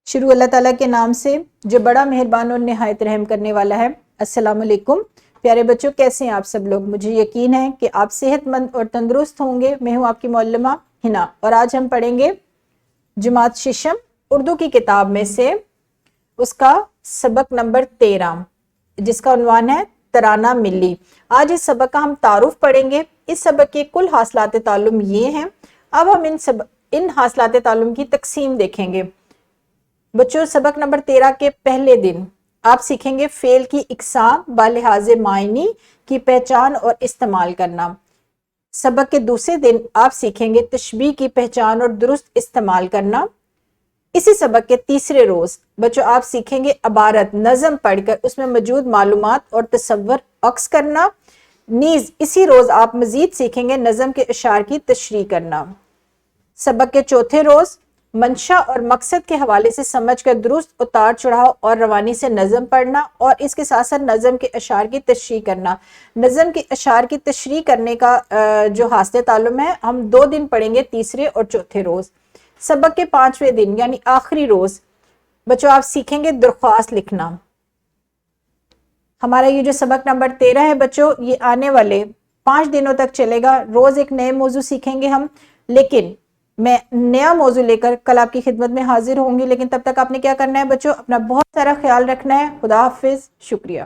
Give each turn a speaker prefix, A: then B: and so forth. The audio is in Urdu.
A: شروع اللہ تعالیٰ کے نام سے جو بڑا مہربان اور نہایت رحم کرنے والا ہے۔ السلام علیکم پیارے بچوں، کیسے ہیں آپ سب لوگ؟ مجھے یقین ہے کہ آپ صحت مند اور تندرست ہوں گے۔ میں ہوں آپ کی معلمہ ہنا، اور آج ہم پڑھیں گے جماعت ششم اردو کی کتاب میں سے اس کا سبق نمبر 13، جس کا عنوان ہے ترانہ ملی۔ آج اس سبق کا ہم تعارف پڑھیں گے۔ اس سبق کے کل حاصلات تعلم یہ ہیں۔ اب ہم ان حاصلات تعلم کی تقسیم دیکھیں گے۔ بچوں، سبق نمبر 13 کے پہلے دن آپ سیکھیں گے فعل کی اقسام بالحاظ معنی کی پہچان اور استعمال کرنا۔ سبق کے دوسرے دن آپ سیکھیں گے تشبیہ کی پہچان اور درست استعمال کرنا۔ اسی سبق کے تیسرے روز بچوں آپ سیکھیں گے عبارت نظم پڑھ کر اس میں موجود معلومات اور تصور عکس کرنا۔ نیز اسی روز آپ مزید سیکھیں گے نظم کے اشعار کی تشریح کرنا۔ سبق کے چوتھے روز منشا اور مقصد کے حوالے سے سمجھ کر درست اتار چڑھاؤ اور روانی سے نظم پڑھنا، اور اس کے ساتھ ساتھ نظم کے اشعار کی تشریح کرنا۔ نظم کے اشعار کی تشریح کرنے کا جو حاصل تعلم ہے، ہم 2 دن پڑھیں گے، تیسرے اور چوتھے روز۔ سبق کے 5ویں دن یعنی آخری روز بچوں آپ سیکھیں گے درخواست لکھنا۔ ہمارا یہ جو سبق نمبر 13 ہے بچوں، یہ آنے والے 5 دنوں تک چلے گا۔ روز ایک نئے موضوع سیکھیں گے ہم، لیکن میں نیا موضوع لے کر کل آپ کی خدمت میں حاضر ہوں گی۔ لیکن تب تک آپ نے کیا کرنا ہے بچوں؟ اپنا بہت سارا خیال رکھنا ہے۔ خدا حافظ، شکریہ۔